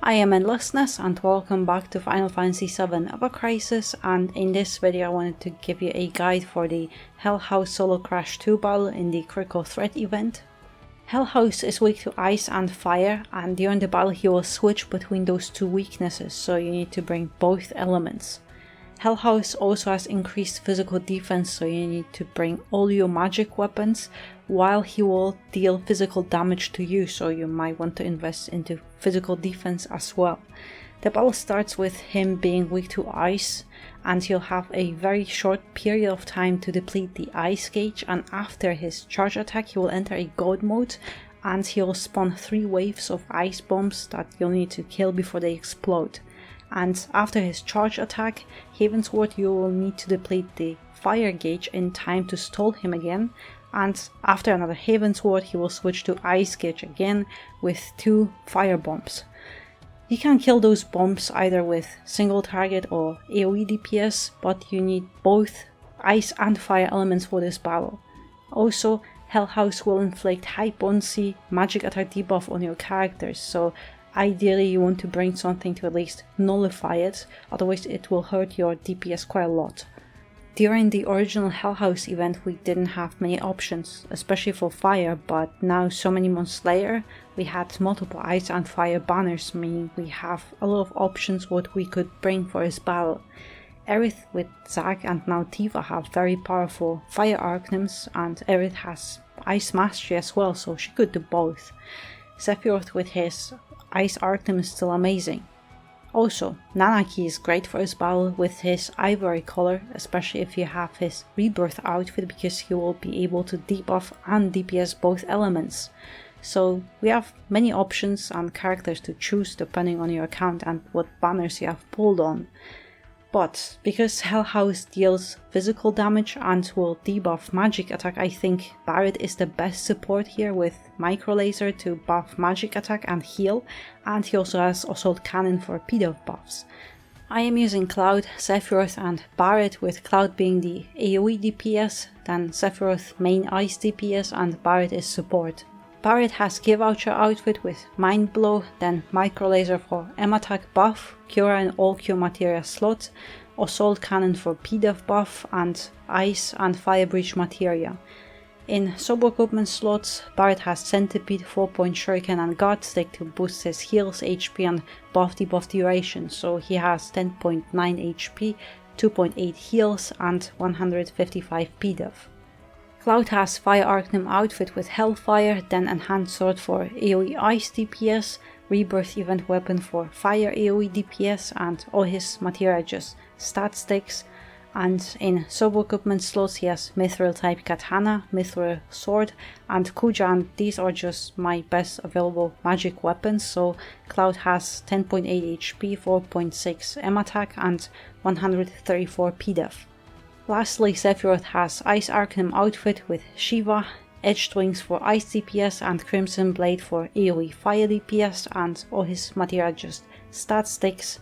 I am Endlessness and welcome back to Final Fantasy VII Ever Crisis, and in this video I wanted to give you a guide for the Hell House Solo Crash 2 battle in the Critical Threat event. Hell House is weak to ice and fire, and during the battle he will switch between those two weaknesses, so you need to bring both elements. Hell House also has increased physical defense, so you need to bring all your magic weapons, while he will deal physical damage to you, so you might want to invest into physical defense as well. The battle starts with him being weak to ice, and he'll have a very short period of time to deplete the ice gauge, and after his charge attack he will enter a god mode, and he'll spawn 3 waves of ice bombs that you'll need to kill before they explode. And after his charge attack, Heavensward, you will need to deplete the fire gauge in time to stall him again, and after another Heavensward he will switch to ice gauge again with 2 fire bombs. You can kill those bombs either with single target or AoE DPS, but you need both ice and fire elements for this battle. Also, Hell House will inflict high potency magic attack debuff on your characters, so ideally you want to bring something to at least nullify it, otherwise it will hurt your DPS quite a lot. During the original Hell House event we didn't have many options, especially for fire, but now so many months later we had multiple ice and fire banners, meaning we have a lot of options what we could bring for this battle. Aerith with Zack and now Tifa have very powerful fire arcanims, and Aerith has ice mastery as well, so she could do both. Sephiroth with his ice arcanim is still amazing. Also, Nanaki is great for his battle with his ivory color, especially if you have his rebirth outfit, because he will be able to debuff and DPS both elements. So we have many options and characters to choose depending on your account and what banners you have pulled on. But because Hell House deals physical damage and will debuff magic attack, I think Barret is the best support here with Micro Laser to buff magic attack and heal, and he also has Assault Cannon for P-Dev buffs. I am using Cloud, Sephiroth and Barret, with Cloud being the AoE DPS, then Sephiroth main ice DPS and Barret is support. Barret has Give Voucher outfit with Mind Blow, then Micro Laser for M-Attack buff, Cura in all Cure materia slot, Assault Cannon for P-Dev buff, and Ice and Fire Breach materia. In sub-equipment slots, Barret has Centipede, 4-point Shuriken and Guard Stick to boost his heals, HP and buff debuff duration, so he has 10.9 HP, 2.8 heals and 155 P-Dev. Cloud has Fire Arcanim outfit with Hellfire, then Enhanced Sword for AoE Ice DPS, Rebirth Event Weapon for Fire AoE DPS, and all his materia just stat sticks. And in sub-equipment slots he has Mithril type Katana, Mithril Sword and Kuja, and these are just my best available magic weapons, so Cloud has 10.8 HP, 4.6 M attack and 134 P-Dev. Lastly, Sephiroth has Ice Arcanim outfit with Shiva, Edged Wings for Ice DPS and Crimson Blade for AoE Fire DPS, and all his materia just stat sticks.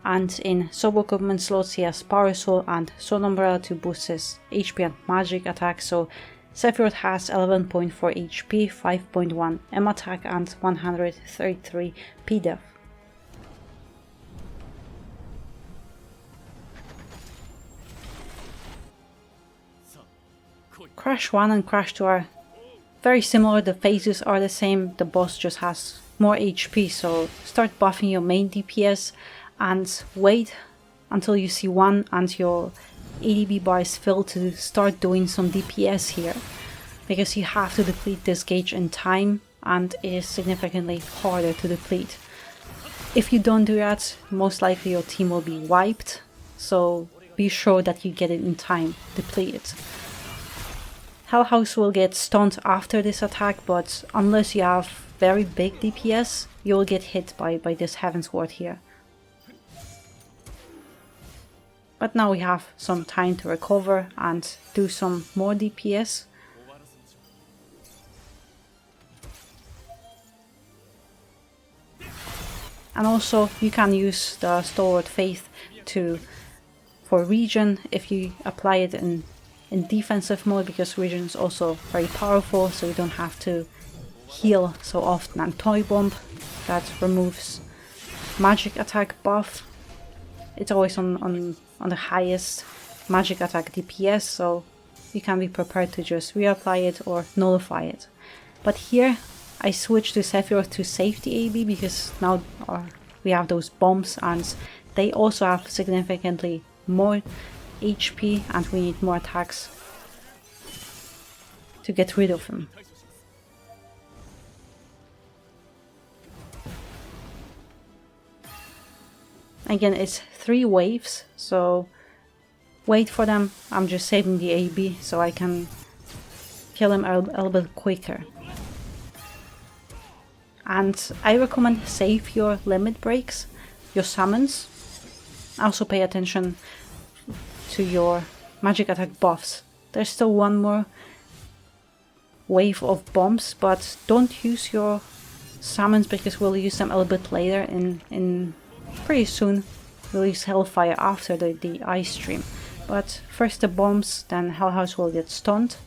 And in sub-equipment slots he has Parasol and Sun Umbrella to boost his HP and magic attack, so Sephiroth has 11.4 HP, 5.1 M attack and 133 P-Dev. Crash 1 and Crash 2 are very similar, the phases are the same, the boss just has more HP, so start buffing your main DPS and wait until you see 1 and your ADB bar is filled to start doing some DPS here, because you have to deplete this gauge in time and it is significantly harder to deplete. If you don't do that, most likely your team will be wiped, so be sure that you get it in time, deplete it. Hell House will get stunned after this attack, but unless you have very big DPS, you will get hit by this Heavensward here. But now we have some time to recover and do some more DPS. And also you can use the Stalwart Faith for regen if you apply it in defensive mode, because regen is also very powerful, so you don't have to heal so often. And Toy Bomb, that removes magic attack buff. It's always on the highest magic attack DPS, so you can be prepared to just reapply it or nullify it. But here I switched to Sephiroth to safety AB because now we have those bombs and they also have significantly more HP and we need more attacks to get rid of him. Again, it's 3 waves, so wait for them. I'm just saving the AB so I can kill him a little bit quicker. And I recommend save your limit breaks, your summons. Also pay attention to your magic attack buffs. There's still one more wave of bombs, but don't use your summons because we'll use them a little bit later in pretty soon. We'll use Hellfire after the ice stream. But first the bombs, then Hell House will get stunned.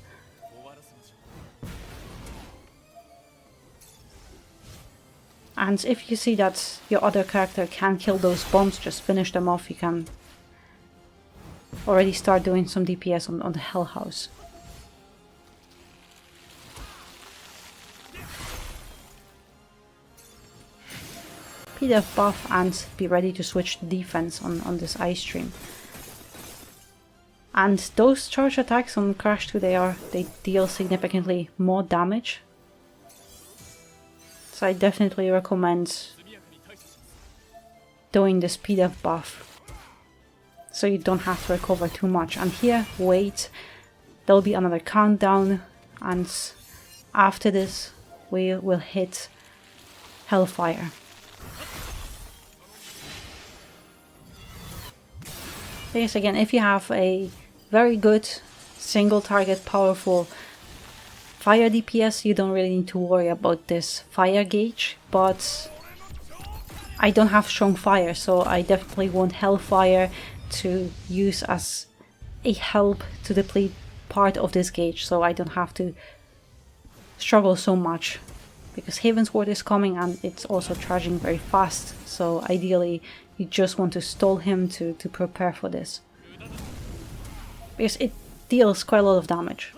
And if you see that your other character can kill those bombs, just finish them off. You can already start doing some DPS on the Hell House. PDF buff and be ready to switch to defense on this ice stream. And those charge attacks on Crash 2, they deal significantly more damage. So I definitely recommend doing this PDF buff so you don't have to recover too much. And here, wait, there'll be another countdown, and after this we will hit Hellfire. Yes, again, if you have a very good single target powerful fire DPS, you don't really need to worry about this fire gauge, but I don't have strong fire, so I definitely want Hellfire to use as a help to deplete part of this gauge, so I don't have to struggle so much, because Heavensward is coming and it's also charging very fast, so ideally you just want to stall him to prepare for this, because it deals quite a lot of damage.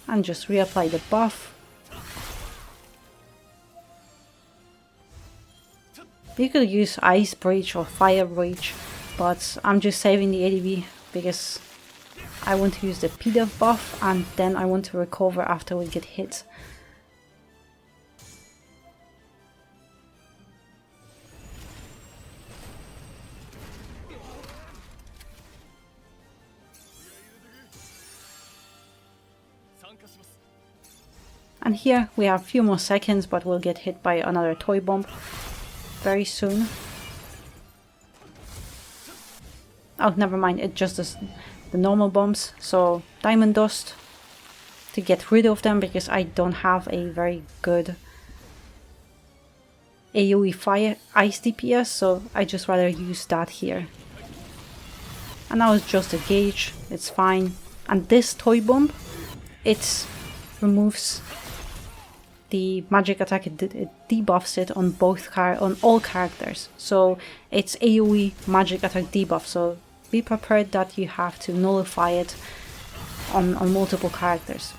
And just reapply the buff. You could use Ice Breach or Fire Breach, but I'm just saving the ADB because I want to use the PDF buff and then I want to recover after we get hit. And here we have a few more seconds, but we'll get hit by another toy bomb very soon. Oh, never mind, it just does the normal bombs. So Diamond Dust to get rid of them, because I don't have a very good AoE fire ice DPS, so I just rather use that here. And now it's just a gauge, it's fine. And this toy bomb, it removes the magic attack, it debuffs it on on all characters. So it's AoE magic attack debuff, so be prepared that you have to nullify it on multiple characters.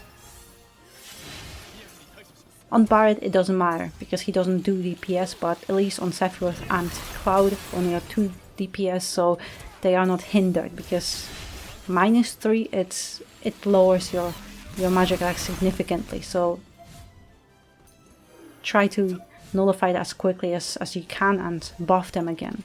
On Barret it doesn't matter, because he doesn't do DPS, but at least on Sephiroth and Cloud only have 2 DPS, so they are not hindered, because -3 it lowers your magic attack significantly, so try to nullify it as quickly as you can and buff them again.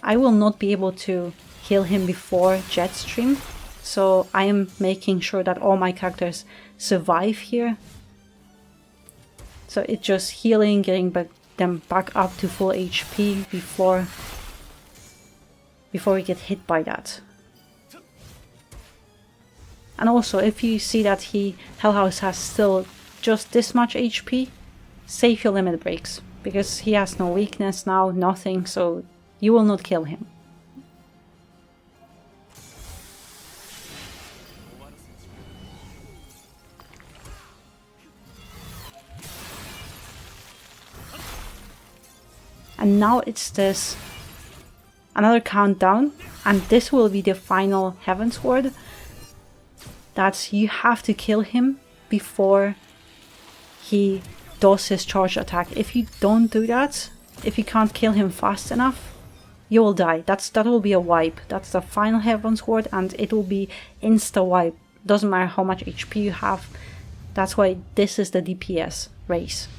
I will not be able to heal him before Jetstream, so I am making sure that all my characters survive here. So it's just healing, getting them back up to full HP before we get hit by that. And also, if you see that Hell House has still just this much HP, save your limit breaks, because he has no weakness now, nothing, so you will not kill him. And now it's this another countdown, and this will be the final Heaven Sword. That you have to kill him before he does his charge attack. If you don't do that, if you can't kill him fast enough, you will die. That will be a wipe. That's the final Heaven Sword, and it will be insta wipe. Doesn't matter how much HP you have. That's why this is the DPS race.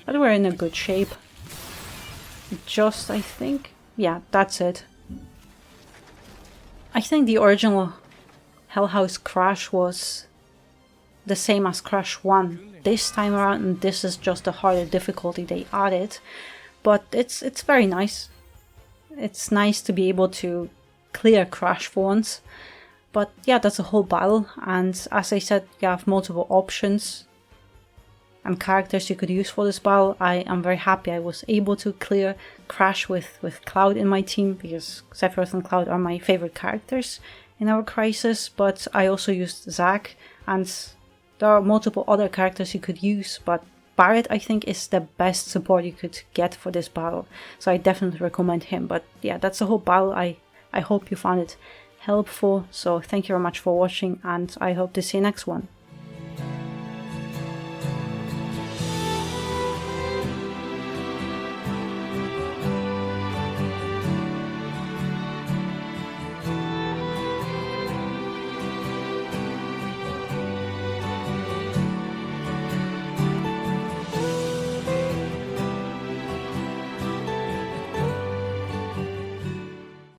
But we're in a good shape. Just, I think, yeah, that's it. I think the original Hell House Crash was the same as Crash 1 this time around, and this is just a harder difficulty they added. But it's very nice. It's nice to be able to clear Crash for once. But yeah, that's a whole battle, and as I said, you have multiple options and characters you could use for this battle. I am very happy I was able to clear Crash with Cloud in my team, because Sephiroth and Cloud are my favorite characters in our Crisis, but I also used Zack, and there are multiple other characters you could use, but Barret I think is the best support you could get for this battle, so I definitely recommend him. But yeah, that's the whole battle. I hope you found it helpful, so thank you very much for watching, and I hope to see you next one.